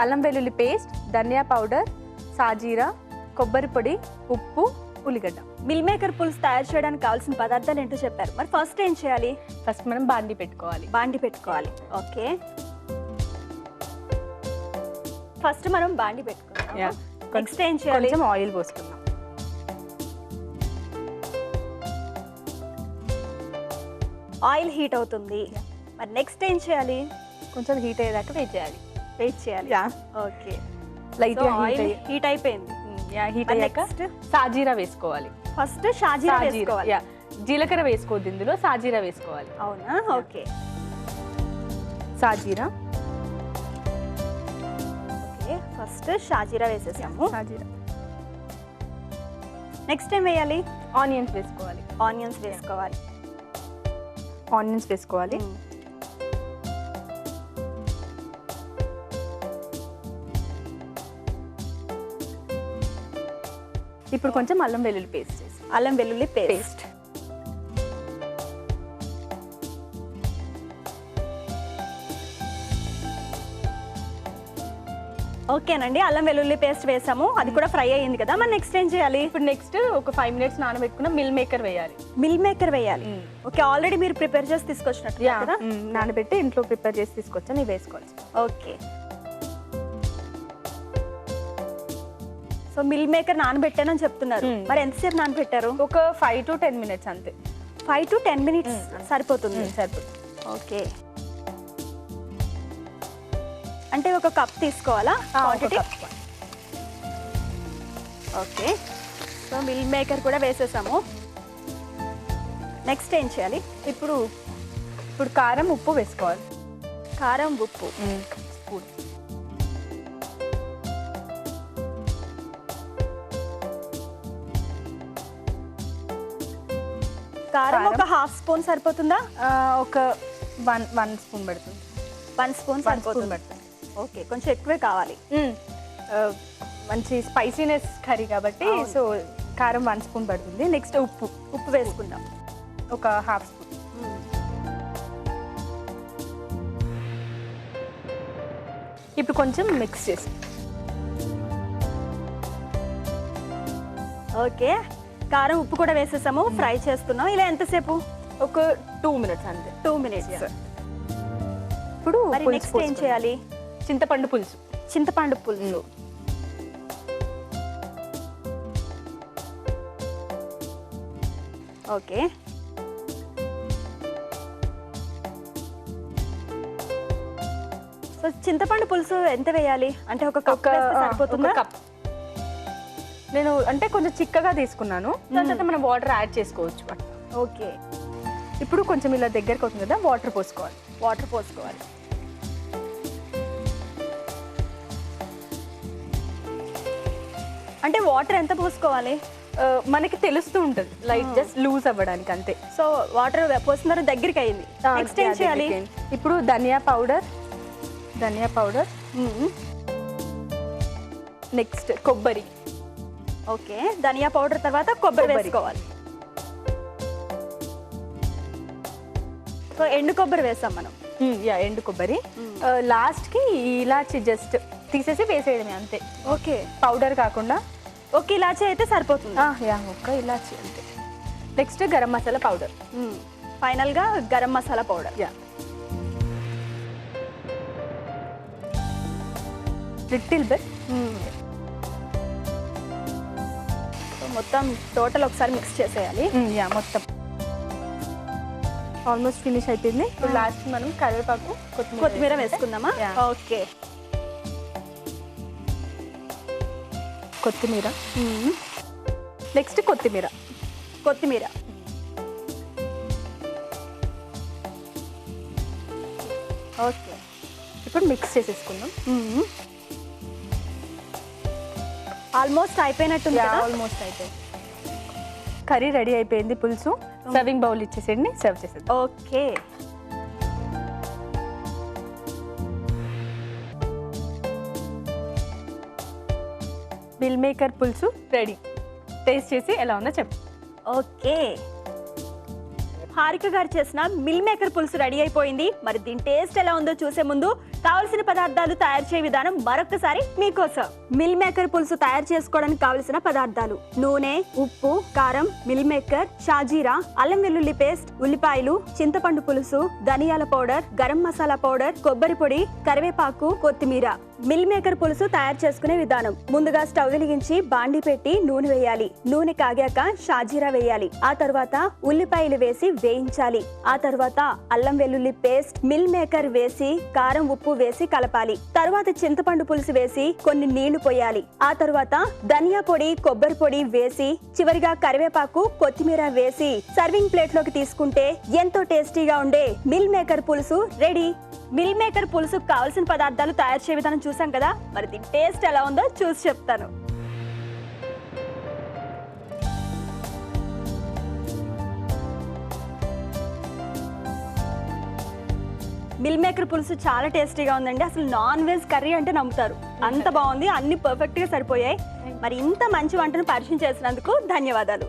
అల్లం వెల్లుల్లి పేస్ట్, ధనియా పౌడర్, సాజీరా, కొబ్బరి పొడి, ఉప్పు, ఉల్లిగడ్డ. మిల్ మేకర్ పులుసు తయారు చేయడానికి కావాల్సిన పదార్థాలు ఏంటో చెప్పారు. మరి ఫస్ట్ ఏం చేయాలి? ఫస్ట్ మనం బాండి పెట్టుకోవాలి. ఓకే, ఫస్ట్ మనం బాండి పెట్టుకుందాం. నెక్స్ట్ ఏం చేయాలి? కొంచెం ఆయిల్ పోసుకుందాం. ఆయిల్ హీట్ అవుతుంది. మరి నెక్స్ట్ ఏం చేయాలి? కొంచెం హీట్ అయ్యేదాకా వెయిట్ చేయాలి. వెయిట్ చేయాలి. Yeah okay. Light oil heat అయిపోయింది. హీట్ మరి అయ్యాక next? సాజీరా వేసుకోవాలి. ఫస్ట్ షాజీరా వేసుకోవాలి. యా జీలకర్ర వేసుకోవద్దు, ఇందులో సాజీరా వేసుకోవాలి. అవునా? ఓకే. సాజీరా ఓకే, ఫస్ట్ షాజీరా వేసేసాము. సాజీరా. నెక్స్ట్ ఏం వేయాలి? ఆనియన్స్ వేసుకోవాలి. ఆనియన్స్ వేసుకోవాలి. ఆనియన్స్ వేసుకోవాలి. ఇప్పుడు కొంచెం అల్లం వెల్లుల్లి పేస్ట్ చేసి అల్లం వెల్లుల్లి పేస్ట్. ఓకేనండి, అల్లం వెల్లుల్లి పేస్ట్ వేసాము, అది కూడా ఫ్రై అయ్యింది కదా. మరి నెక్స్ట్ ఏం చేయాలి? ఇప్పుడు నెక్స్ట్ ఒక 5 minutes నానబెట్టుకున్న మిల్ మేకర్ వేయాలి. మిల్ మేకర్ వేయాలి. ఓకే, ఆల్రెడీ మీరు ప్రిపేర్ చేసి తీసుకొచ్చినట్టు యా కదా. నానబెట్టి ఇంట్లో ప్రిపేర్ చేసి తీసుకొచ్చాను, ఇవి వేసుకోవాలి. ఓకే. సో మిల్ మేకర్ నానబెట్టానని చెప్తున్నారు. మరి ఎంతసేపు నానబెట్టారు? ఒక 5 to 10 minutes అంతే. 5 to 10 minutes సరిపోతుంది. సరిపోతుంది. ఓకే, అంటే ఒక కప్ తీసుకోవాలా quantity? Okay, so meal maker కూడా వేసేసాము. నెక్స్ట్ ఏం చేయాలి? ఇప్పుడు కారం ఉప్పు వేసుకోవాలి. కారం ఉప్పు స్పూన్. కారం ఒక హాఫ్ స్పూన్ సరిపోతుందా? ఒక 1 స్పూన్ పడుతుంది. 1 స్పూన్ సరిపోతుంది. పడుతుంది. ఓకే, కొంచెం ఎక్కువే కావాలి. మంచి స్పైసీనెస్ కర్రీ కాబట్టి సో కారం 1 స్పూన్ పడుతుంది. నెక్స్ట్ ఉప్పు వేసుకుందాం, ఒక హాఫ్ స్పూన్. ఇప్పుడు కొంచెం మిక్స్ చేసి ఓకే, కారం ఉప్పు కూడా వేసేసాము, ఫ్రై చేస్తున్నాం. ఇలా ఎంతసేపు? ఒక 2 minutes అంతే. 2 minutes. ఇప్పుడు మరి పులుసు నెక్స్ట్ ఏం పోసుకోవాలి. చేయాలి? చింతపండు పులుసు. చింతపండు పులుసు. ఓకే, సో చింతపండు పులుసు ఎంత వేయాలి? అంటే ఒక కప్ వేస్తే సరిపోతుందా? కప్. నేను అంటే కొంచెం చిక్కగా తీసుకున్నాను, దాని తర్వాత మనం వాటర్ యాడ్ చేసుకోవచ్చు. ఓకే, ఇప్పుడు కొంచెం ఇలా దగ్గరకు అవుతుంది కదా, వాటర్ పోసుకోవాలి. వాటర్ పోసుకోవాలి. అంటే వాటర్ ఎంత పోసుకోవాలి? మనకి తెలుస్తూ ఉంటుంది, లైట్ జస్ట్ లూజ్ అవ్వడానికి అంతే. సో వాటర్ పోసిన తర్వాత దగ్గరికి అయింది. నెక్స్ట్ ఏం చేయాలి? ఇప్పుడు ధనియా పౌడర్. నెక్స్ట్ కొబ్బరి. ఓకే, ధనియా పౌడర్ తర్వాత కొబ్బరి వేసుకోవాలి. సో ఎండు కొబ్బరి వేసాం మనం. ఎండు కొబ్బరి. లాస్ట్ కి ఇలాచి జస్ట్ తీసేసి వేసేయడమే అంతే. ఓకే, పౌడర్ కాకుండా. ఒక ఇలాచి అయితే సరిపోతుంది. ఒక్క ఇలాచి అంతే. Next garam masala powder. Final గా garam masala powder. Little bit. మొత్తం టోటల్ ఒకసారి మిక్స్ చేసేయాలి. మొత్తం ఆల్మోస్ట్ ఫినిష్ అయిపోయింది. ఇప్పుడు లాస్ట్ మనం కరివేపాకు కొత్తిమీర వేసుకుందామా? Yeah. ఓకే, కొత్తిమీర. నెక్స్ట్ కొత్తిమీర. ఓకే, ఇప్పుడు మిక్స్ చేసేసుకుందాం. ఆల్మోస్ట్ అయిపోయినట్టుంది కదా? ఆల్మోస్ట్ అయిపోయింది. కర్రీ రెడీ అయిపోయింది. పులుసు సర్వింగ్ బౌల్ ఇచ్చేసేయండి, సర్వ్ చేసేద్దాం. ఓకే, మిల్ మేకర్ పులుసు రెడీ. టేస్ట్ చేసి ఎలా ఉందో చెప్పు. ఓకే, హారిక గారు చేసిన మిల్ మేకర్ పులుసు రెడీ అయిపోయింది. మరి దీని టేస్ట్ ఎలా ఉందో చూసే ముందు కావలసిన పదార్థాలు తయారు చేయ విధానం మరొకసారి మీకోసం. మిల్ మేకర్ పులుసు తయారు చేసుకోవడానికి కావలసిన పదార్థాలు: నూనె, ఉప్పు, కారం, మిల్ మేకర్, షాజీరా, అల్లం వెల్లుల్లి పేస్ట్, ఉల్లిపాయలు, చింతపండు పులుసు, ధనియాల పౌడర్, గరం మసాలా పౌడర్, కొబ్బరి పొడి, కరివేపాకు, కొత్తిమీర. మిల్ మేకర్ పులుసు తయారు చేసుకునే విధానం. ముందుగా స్టవ్ వెలిగించి బాండి పెట్టి నూనె వేయాలి. నూనె కాగాక షాజీరా వేయాలి. ఆ తర్వాత ఉల్లిపాయలు వేసి వేయించాలి. ఆ తర్వాత అల్లం వెల్లుల్లి పేస్ట్, మిల్ మేకర్ వేసి కారం ఉప్పు వేసి కలపాలి. తర్వాత చింతపండు పులుసు వేసి కొన్ని నీళ్లు పోయాలి. ఆ తర్వాత ధనియా పొడి, కొబ్బరి పొడి వేసి చివరిగా కరివేపాకు, కొత్తిమీర వేసి సర్వింగ్ ప్లేట్ లోకి తీసుకుంటే ఎంతో టేస్టీగా ఉండే మిల్ మేకర్ పులుసు రెడీ. మిల్ మేకర్ పులుసుకు కావాల్సిన పదార్థాలు తయారు చేసే విధానం చూసాం కదా, మరి దీని టేస్ట్ ఎలా ఉందో చూసి చెప్తాను. మిల్ మేకర్ పులుసు చాలా టేస్టీగా ఉందండి. అసలు నాన్ వెజ్ కర్రీ అంటే నమ్ముతారు, అంత బాగుంది. అన్ని పర్ఫెక్ట్ గా సరిపోయాయి. మరి ఇంత మంచి వంటను పరిచయం చేసినందుకు ధన్యవాదాలు.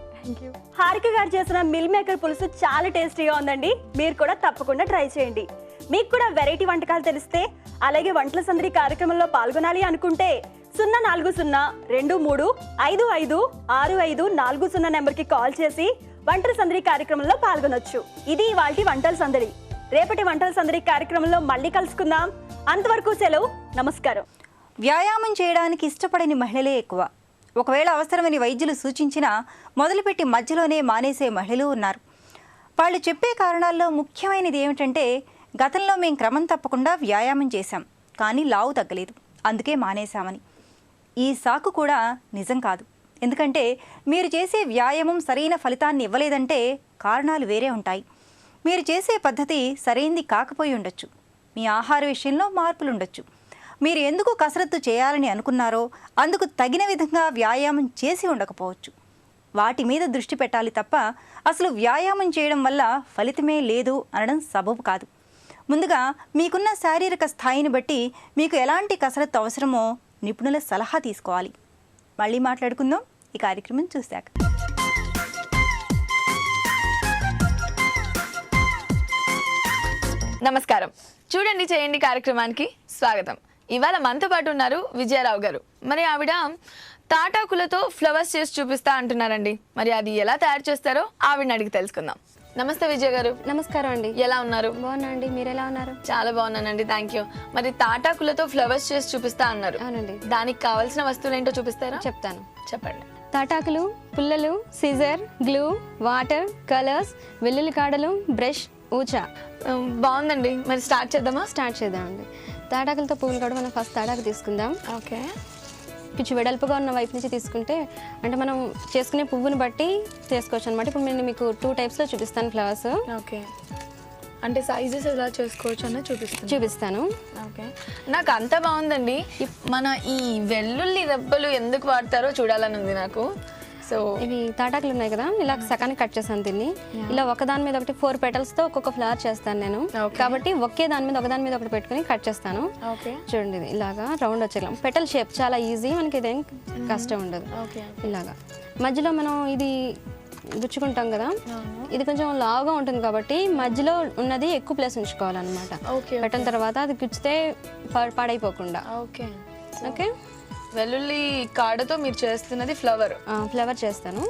హారిక గారు చేసిన మిల్ మేకర్ పులుసు చాలా టేస్టీగా ఉందండి. మీరు కూడా తప్పకుండా ట్రై చేయండి. మీకు కూడా వెరైటీ వంటకాలు తెలిస్తే, అలాగే వంటల సందడి కార్యక్రమంలో పాల్గొనాలి అనుకుంటే 04023255654 నెంబర్కి కాల్ చేసి వంటల సందడి కార్యక్రమంలో పాల్గొనొచ్చు. ఇది ఇవాల్టి వంటల సందడి. రేపటి వంటల సందడి కార్యక్రమంలో మళ్ళీ కలుసుకుందాం. అంతవరకు సెలవు, నమస్కారం. వ్యాయామం చేయడానికి ఇష్టపడని మహిళలే ఎక్కువ. ఒకవేళ అవసరమని వైద్యులు సూచించినా మొదలుపెట్టి మధ్యలోనే మానేసే మహిళలు ఉన్నారు. వాళ్ళు చెప్పే కారణాల్లో ముఖ్యమైనది ఏమిటంటే, గతంలో మేము క్రమం తప్పకుండా వ్యాయామం చేశాం, కానీ లావు తగ్గలేదు, అందుకే మానేశామని. ఈ సాకు కూడా నిజం కాదు. ఎందుకంటే మీరు చేసే వ్యాయామం సరైన ఫలితాన్ని ఇవ్వలేదంటే కారణాలు వేరే ఉంటాయి. మీరు చేసే పద్ధతి సరైంది కాకపోయి ఉండొచ్చు. మీ ఆహార విషయంలో మార్పులు ఉండొచ్చు. మీరు ఎందుకు కసరత్తు చేయాలని అనుకున్నారో అందుకు తగిన విధంగా వ్యాయామం చేసి ఉండకపోవచ్చు. వాటి మీద దృష్టి పెట్టాలి తప్ప అసలు వ్యాయామం చేయడం వల్ల ఫలితమే లేదు అనడం సబబు కాదు. ముందుగా మీకున్న శారీరక స్థాయిని బట్టి మీకు ఎలాంటి కసరత్తు అవసరమో నిపుణుల సలహా తీసుకోవాలి. మళ్ళీ మాట్లాడుకుందాం ఈ కార్యక్రమం చూశాక. నమస్కారం. చూడండి చేయండి కార్యక్రమానికి స్వాగతం. ఇవాళ మనతో పాటు ఉన్నారు విజయరావు గారు. మరి ఆవిడ తాటాకులతో ఫ్లవర్స్ చేసి చూపిస్తా అంటున్నారండి. మరి అది ఎలా తయారు చేస్తారో ఆవిడని అడిగి తెలుసుకుందాం. నమస్తే విజయ గారు. నమస్కారం అండి. ఎలా ఉన్నారు? బాగున్నా అండి, మీరు ఎలా ఉన్నారు? చాలా బాగున్నానండి, థ్యాంక్ యూ. మరి తాటాకులతో ఫ్లవర్స్ చేసి చూపిస్తా అన్నారు. అవునండి. దానికి కావాల్సిన వస్తువులు ఏంటో చూపిస్తారా? చెప్తాను, చెప్పండి. తాటాకులు, పుల్లలు, సిజర్, గ్లూ, వాటర్, కలర్స్, వెల్లుల్లి కాడలు, బ్రష్, ఊచా. బాగుందండి, మరి స్టార్ట్ చేద్దామా? స్టార్ట్ చేద్దామండి. తాటాకులతో పువ్వులు కూడా మనం ఫస్ట్ తాటాకు తీసుకుందాం. ఓకే. కొంచెం వెడల్పుగా ఉన్న వైపు నుంచి తీసుకుంటే, అంటే మనం చేసుకునే పువ్వుని బట్టి తీసుకోవచ్చు అనమాట. ఇప్పుడు నేను మీకు 2 టైప్స్లో చూపిస్తాను ఫ్లవర్స్. ఓకే, అంటే సైజెస్ ఎలా చేసుకోవచ్చు అన్న చూపిస్తాను. ఓకే, నాకు అంతా బాగుందండి. మన ఈ వెల్లుల్లి రెబ్బలు ఎందుకు వాడతారో చూడాలని ఉంది నాకు. సో ఇవి తాటాకులు ఉన్నాయి కదా, ఇలా సకానికి కట్ చేస్తాను దీన్ని. ఇలా ఒకదాని మీద ఒకటి 4 పెటల్స్తో ఒక్కొక్క ఫ్లవర్ చేస్తాను నేను. కాబట్టి ఒకే దాని మీద ఒకదాని మీద ఒకటి పెట్టుకుని కట్ చేస్తాను. చూడండి, ఇది ఇలాగా రౌండ్ వచ్చేలా పెటల్ షేప్ చాలా ఈజీ, మనకి ఇదేం కష్టం ఉండదు. ఇలాగా మధ్యలో మనం ఇది గుచ్చుకుంటాం కదా, ఇది కొంచెం లావుగా ఉంటుంది కాబట్టి మధ్యలో ఉన్నది ఎక్కువ ప్లేస్ ఉంచుకోవాలన్నమాట. పెట్టిన తర్వాత అది గుచ్చితే పాడైపోకుండా. Okay okay. వెల్లుల్లి కాడతో మీరు చేస్తున్నది ఫ్లవర్ చేస్తాను.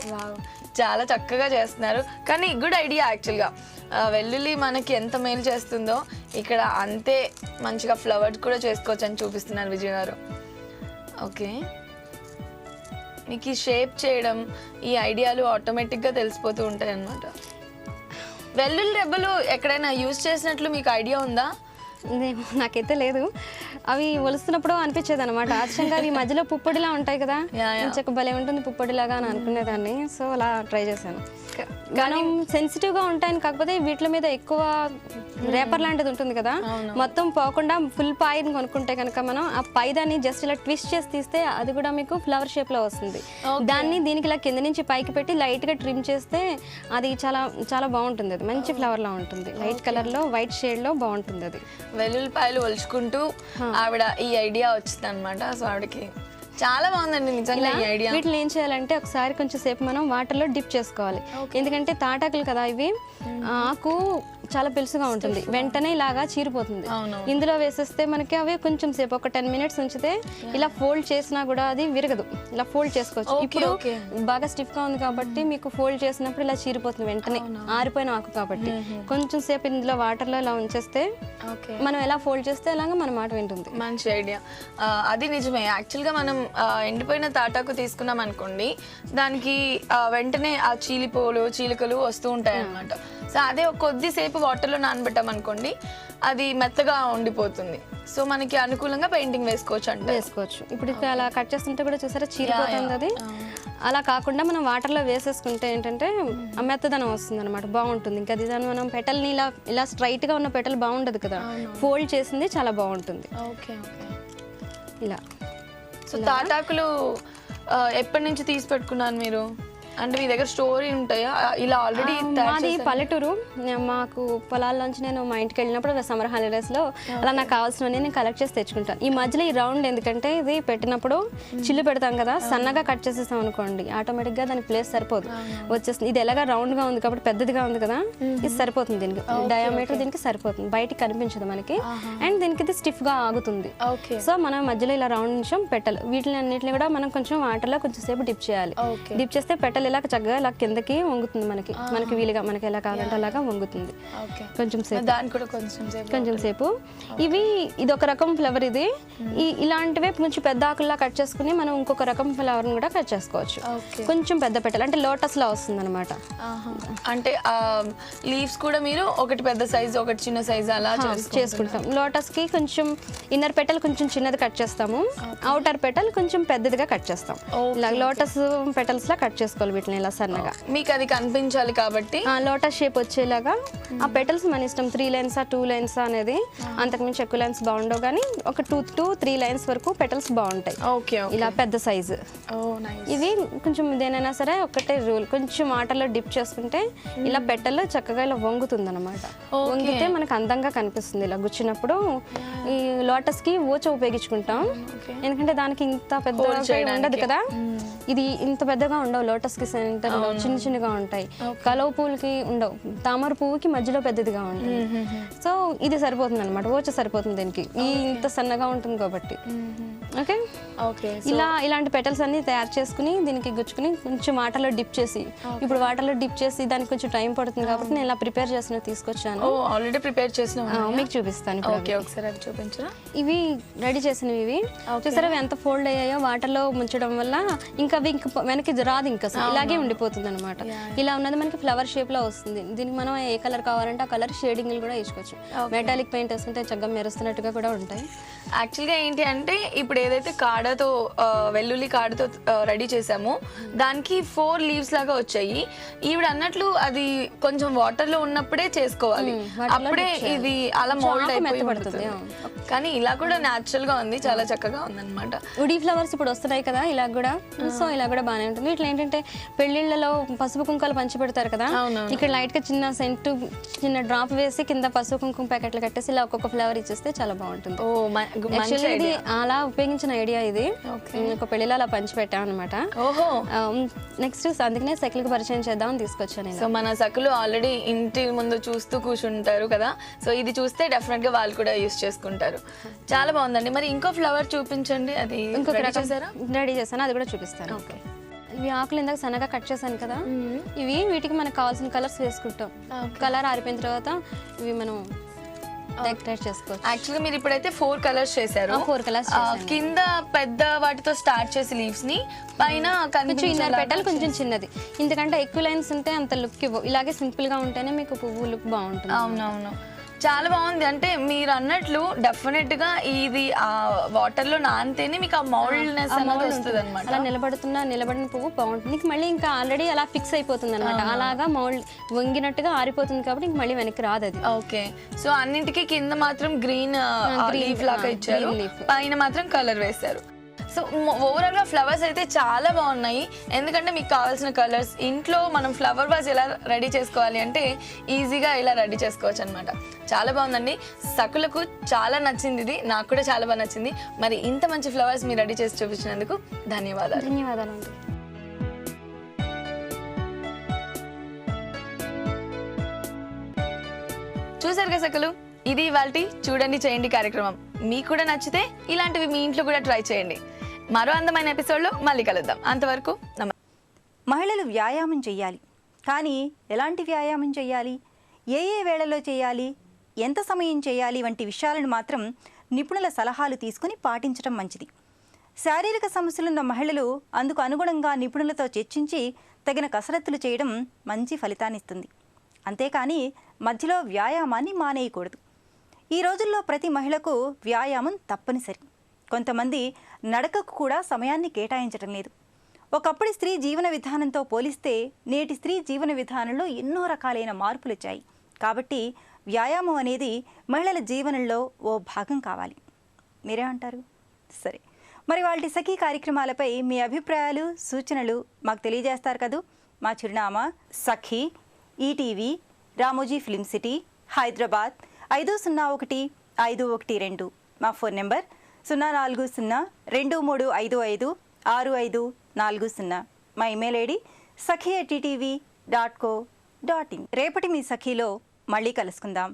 చాలా చక్కగా చేస్తున్నారు, కానీ గుడ్ ఐడియా యాక్చువల్గా. వెల్లుల్లి మనకి ఎంత మేలు చేస్తుందో ఇక్కడ అంతే మంచిగా ఫ్లవర్స్ కూడా చేసుకోవచ్చు అని చూపిస్తున్నారు విజయ్ గారు. ఓకే, మీకు ఈ షేప్ చేయడం, ఈ ఐడియాలు ఆటోమేటిక్గా తెలిసిపోతూ ఉంటాయి అన్నమాట. వెల్లుల్లి రెబ్బలు ఎక్కడైనా యూజ్ చేసినట్లు మీకు ఐడియా ఉందా? నాకైతే లేదు. అవి ఒలుస్తున్నప్పుడు అనిపించేది అనమాట, ఆశ్చర్యంగా అవి మధ్యలో పుప్పొడిలా ఉంటాయి కదా, చెక్క భలే ఉంటుంది పుప్పొడిలాగా అని అనుకునేదాన్ని. సో అలా ట్రై చేశాను. మనం సెన్సిటివ్గా ఉంటాయని, కాకపోతే వీటి మీద ఎక్కువ రేపర్ లాంటిది ఉంటుంది కదా, మొత్తం పోకుండా ఫుల్ పాయిని కొనుక్కుంటే కనుక మనం ఆ పైదాన్ని జస్ట్ ఇలా ట్విస్ట్ చేసి తీస్తే అది కూడా మీకు ఫ్లవర్ షేప్లో వస్తుంది. దాన్ని దీనికి ఇలా కింద నుంచి పైకి పెట్టి లైట్గా ట్రిమ్ చేస్తే అది చాలా చాలా బాగుంటుంది. అది మంచి ఫ్లవర్లా ఉంటుంది, లైట్ కలర్లో వైట్ షేడ్లో బాగుంటుంది. అది వెల్లుల్లిపాయలు ఒలుచుకుంటూ ఆవిడ ఈ ఐడియా వచ్చింది అనమాట. సో ఆవిడకి చాలా బాగుందండి నిజంగా ఈ ఐడియా. వీటిని ఏం చేయాలంటే ఒకసారి కొంచెం సేపు మనం వాటర్లో డిప్ చేసుకోవాలి. ఎందుకంటే తాటాకులు కదా ఇవి, ఆకు చాలా పెలుసుగా ఉంటుంది, వెంటనే ఇలాగా చీరిపోతుంది. ఇందులో వేసేస్తే మనకి అవి కొంచెం సేపు ఒక 10 minutes ఉంచితే ఇలా ఫోల్డ్ చేసినా కూడా అది విరగదు, ఇలా ఫోల్డ్ చేసుకోవచ్చు. ఇప్పుడు బాగా స్టిఫ్ గా ఉంది కాబట్టి మీకు ఫోల్డ్ చేసినప్పుడు ఇలా చీరిపోతుంది వెంటనే, ఆరిపోయిన ఆకు కాబట్టి. కొంచెం సేపు ఇందులో వాటర్ లో ఇలా ఉంచేస్తే మనం ఎలా ఫోల్డ్ చేస్తే అలాగా మన మాట వింటుంది. మంచి ఐడియా. అది నిజమే. యాక్చువల్గా మనం ఎండిపోయిన తాటాకు తీసుకున్నాం అనుకోండి, దానికి వెంటనే ఆ చీలికలు వస్తూ ఉంటాయి అన్నమాట. సో అదే కొద్దిసేపు వాటర్లో నానబెట్టాం అనుకోండి, అది మెత్తగా ఉండిపోతుంది. సో మనకి అనుకూలంగా పెయింటింగ్ వేసుకోవచ్చు. ఇప్పుడు అలా కట్ చేస్తుంటే కూడా చూసారా చీలిపోతుంది అది. అలా కాకుండా మనం వాటర్లో వేసేసుకుంటే ఏంటంటే ఆ మెత్తదనం వస్తుంది అనమాట, బాగుంటుంది. ఇంకా అది దాన్ని మనం పెటల్ని ఇలా స్ట్రైట్గా ఉన్న పెటల్ బాగుండదు కదా, ఫోల్డ్ చేసింది చాలా బాగుంటుంది. ఇలా. సో తాటాకులు ఎప్పటి నుంచి తీసి పెట్టుకున్నాను మీరు? అంటే మీ దగ్గర స్టోరీ ఉంటాయా ఇలా ఆల్రెడీ? మాది పల్లెటూరు, మాకు పొలాల్లోంచి నేను మా ఇంటికి వెళ్ళినప్పుడు సమ్మర్ హాలిడేస్లో అలా నాకు కావాల్సినవన్నీ నేను కలెక్ట్ చేసి తెచ్చుకుంటాను. ఈ మధ్యలో ఈ రౌండ్ ఎందుకంటే ఇది పెట్టినప్పుడు చిల్లు పెడతాం కదా, సన్నగా కట్ చేసేస్తాం అనుకోండి ఆటోమేటిక్గా దాని ప్లేస్ సరిపోదు, వచ్చేస్తుంది. ఇది ఎలాగా రౌండ్గా ఉంది కాబట్టి పెద్దదిగా ఉంది కదా, ఇది సరిపోతుంది దీనికి, డయామీటర్ దీనికి సరిపోతుంది, బయటికి కనిపించదు మనకి. అండ్ దీనికి ఇది స్టిఫ్గా ఆగుతుంది. సో మనం మధ్యలో ఇలా రౌండ్ నిమిషం పెట్టాలి. వీటిని అన్నింటిని కూడా మనం కొంచెం వాటర్లో కొంచెం సేపు డిప్ చేయాలి. డిప్ చేస్తే పెట్టాలి ఇలా చక్కగా ఇలా కిందకి వంగుతుంది, మనకి వీలుగా మనకి ఎలా కావాలంటే అలాగా వంగుతుంది. కొంచెం సేపు ఇది ఒక రకం ఫ్లవర్. ఇది ఇలాంటివే కొంచెం పెద్ద ఆకుల్లా కట్ చేసుకుని మనం ఇంకొక రకం ఫ్లవర్ కూడా కట్ చేసుకోవచ్చు. కొంచెం పెద్ద పెట్టాలి అంటే లోటస్ లా వస్తుంది అనమాట. అంటే లీవ్స్ కూడా మీరు ఒకటి పెద్ద సైజ్ ఒకటి చిన్న సైజ్ అలా చేసుకుంటాం. లోటస్ కి కొంచెం ఇన్నర్ పెటల్ కొంచెం చిన్నది కట్ చేస్తాము, అవుటర్ పెటల్ కొంచెం పెద్దదిగా కట్ చేస్తాం. ఇలా లోటస్ పెటల్స్ లా కట్ చేసుకోవాలి వీటిని ఇలా సన్నగా. మీకు అది కనిపించాలి కాబట్టి లోటస్ షేప్ వచ్చేలాగా ఆ పెటల్స్ మన ఇష్టం. 3 lines 2 lines అనేది, అంతకుమించి ఎక్కువ లైన్స్ బాగుండవు కానీ ఒక 2 to 3 lines వరకు పెటల్స్ బాగుంటాయి. ఇలా పెద్ద సైజు. ఇవి కొంచెం దేనైనా సరే ఒకటే రూల్, కొంచెం వాటర్లో డిప్ చేసుకుంటే ఇలా పెటల్ చక్కగా ఇలా వంగుతుంది అనమాట. వంగితే మనకు అందంగా కనిపిస్తుంది ఇలా గుచ్చినప్పుడు. ఈ లోటస్ కి ఊచ ఉపయోగించుకుంటాం, ఎందుకంటే దానికి ఇంత పెద్ద ఉండదు కదా, ఇది ఇంత పెద్దగా ఉండవు. లోటస్ కి సెంటర్ చిన్న చిన్నగా ఉంటాయి, కలవ పువ్వులకి ఉండవు, తామర పువ్వుకి మధ్యలో పెద్దదిగా ఉంటుంది. సో ఇది సరిపోతుంది అనమాట, ఊచ సరిపోతుంది దీనికి, ఇంత సన్నగా ఉంటుంది కాబట్టి. ఓకే, ఇలాంటి పెటల్స్ అన్ని తయారు చేసుకుని దీనికి గుచ్చుకుని కొంచెం వాటర్లో డిప్ చేసి, ఇప్పుడు వాటర్లో డిప్ చేసి దానికి కొంచెం టైం పడుతుంది కాబట్టి నేను ఇలా ప్రిపేర్ చేసిన తీసుకొచ్చాను. ఆల్రెడీ ప్రిపేర్ చేసిన మీకు చూపిస్తాను. ఇవి రెడీ చేసినవి. ఇవి చూసారా ఎంత ఫోల్డ్ అయ్యాయో వాటర్లో ముంచడం వల్ల, ఇంకా వెనక్కి రాదు, ఇంకా ఇలాగే ఉండిపోతుంది అనమాట. ఇలా ఉన్నది మనకి ఫ్లవర్ షేప్ లో వస్తుంది. దీనికి మనం ఏ కలర్ కావాలంటే ఆ కలర్ షేడింగ్ కూడా వేసుకోవచ్చు. మెటాలిక్ పెయింట్ వేసుకుంటే చక్కగా మెరుస్తున్నట్టుగా కూడా ఉంటాయి. యాక్చువల్గా ఏంటి అంటే ఇప్పుడు ఏదైతే కాడతో వెల్లుల్లి కాడతో రెడీ చేసామో దానికి 4 leaves లాగా వచ్చాయి. ఈవిడ అన్నట్లు అది కొంచెం వాటర్ లో ఉన్నప్పుడే చేసుకోవాలి, అప్పుడే ఇది అలా మోల్డ్ అయిపోయి పడుతుంది. కానీ ఇలా కూడా న్యాచురల్ గా ఉంది, చాలా చక్కగా ఉంది అనమాట. ఉడి ఫ్లవర్స్ ఇప్పుడు వస్తున్నాయి కదా ఇలా కూడా, సో ఇలా కూడా బాగానే ఉంటుంది. ఇట్లా ఏంటంటే పెళ్లిళ్లలో పసుపు కుంకాలు పంచి పెడతారు కదా, ఇక్కడ లైట్ గా చిన్న సెంట్ చిన్న డ్రాప్ వేసి కింద పసుపు కుంకుమ ప్యాకెట్లు కట్టేసి ఇలా ఒక్కొక్క ఫ్లేవర్ ఇచ్చేస్తే చాలా బాగుంటుంది. ఇది అలా ఉపయోగించిన ఐడియా. ఇది ఒక పెళ్లిలో అలా పంచి పెట్టాం అనమాట. నెక్స్ట్ అందుకనే సకులకు పరిచయం చేద్దామని తీసుకొచ్చాను. సో మన సకులు ఆల్రెడీ ఇంటి ముందు చూస్తూ కూర్చుంటారు కదా, సో ఇది చూస్తే డెఫినెట్ గా వాళ్ళు కూడా యూస్ చేసుకుంటారు. చాలా బాగుందండి. మరి ఇంకో ఫ్లవర్ చూపించండి, అది ఇంకొక రెడీ చేశాను, అది కూడా చూపిస్తాను. ఇవి ఆకులు ఇందాక సన్నగా కట్ చేశాను కదా, వీటికి మనకు కావాల్సిన కలర్స్ వేసుకుంటాం. కలర్ ఆరిపోయిన తర్వాత ఇవి మనం డెకరేట్ చేసుకోవచ్చు. యాక్చువల్గా మీరు ఇప్పుడైతే 4 కలర్స్ చేశారు. 4 కలర్స్ కింద పెద్ద వాటితో స్టార్ట్ చేసి లీవ్స్ ని, పైన ఇన్నర్ పెటల్ కొంచెం చిన్నది, ఎందుకంటే ఎక్కువ లైన్స్ ఉంటే అంత లుక్ ఇవ్వవు. ఇలాగే సింపుల్ గా ఉంటేనే మీకు పువ్వు లుక్ బాగుంటుంది. అవునవును, చాలా బాగుంది. అంటే మీరు అన్నట్లు డెఫినెట్ గా ఇది ఆ వాటర్ లో నానితేనే మీకు ఆ మౌల్డ్నెస్ అనేది వస్తుంది అనమాట. అలా నిలబడిన పువ్వు బాగుంటుంది. నీకు మళ్ళీ ఇంకా ఆల్రెడీ అలా ఫిక్స్ అయిపోతుంది అనమాట, అలాగా మౌల్డ్ వంగినట్టుగా ఆరిపోతుంది కాబట్టి ఇంక మళ్ళీ వెనక్కి రాదు అది. ఓకే, సో అన్నింటికి కింద మాత్రం గ్రీన్ లీఫ్ లాగా ఇచ్చారు, పైన మాత్రం కలర్ వేశారు. సో ఓవరాల్గా ఫ్లవర్స్ అయితే చాలా బాగున్నాయి. ఎందుకంటే మీకు కావాల్సిన కలర్స్ ఇంట్లో మనం ఫ్లవర్ వాజ్ ఎలా రెడీ చేసుకోవాలి అంటే ఈజీగా ఇలా రెడీ చేసుకోవచ్చు అనమాట. చాలా బాగుందండి. సకులకు చాలా నచ్చింది ఇది, నాకు కూడా చాలా బాగా నచ్చింది. మరి ఇంత మంచి ఫ్లవర్స్ మీరు రెడీ చేసి చూపించినందుకు ధన్యవాదాలు. ధన్యవాదాలండి. చూసారుగా సకలు, ఇది ఇవాల్టి చూడండి చేయండి కార్యక్రమం. మీకు కూడా నచ్చితే ఇలాంటివి మీ ఇంట్లో కూడా ట్రై చేయండి. మరో అందమైన ఎపిసోడ్లో మళ్ళీ కలుద్దాం. అంతవరకు మహిళలు వ్యాయామం చేయాలి, కానీ ఎలాంటి వ్యాయామం చేయాలి, ఏ వేళలో చేయాలి, ఎంత సమయం చేయాలి వంటి విషయాలను మాత్రం నిపుణుల సలహాలు తీసుకుని పాటించడం మంచిది. శారీరక సమస్యలున్న మహిళలు అందుకు అనుగుణంగా నిపుణులతో చర్చించి తగిన కసరత్తులు చేయడం మంచి ఫలితాన్నిస్తుంది. అంతేకాని మధ్యలో వ్యాయామాన్ని మానేయకూడదు. ఈ రోజుల్లో ప్రతి మహిళకు వ్యాయామం తప్పనిసరి. కొంతమంది నడకకు కూడా సమయాన్ని కేటాయించడం లేదు. ఒకప్పటి స్త్రీ జీవన విధానంతో పోలిస్తే నేటి స్త్రీ జీవన విధానంలో ఎన్నో రకాలైన మార్పులు వచ్చాయి. కాబట్టి వ్యాయామం అనేది మహిళల జీవనంలో ఓ భాగం కావాలి. మీరేమంటారు? సరే, మరి వాళ్ళ సఖీ కార్యక్రమాలపై మీ అభిప్రాయాలు, సూచనలు మాకు తెలియజేస్తారు కదూ. మా చిరునామా Sakhi, ETV, Ramoji Film City, Hyderabad 501512. మా ఫోన్ నెంబర్ 0402355640. మా ఇమెయిల్ ఐడి sakhi@ttv.co.in. రేపటి మీ సఖీలో మళ్ళీ కలుసుకుందాం.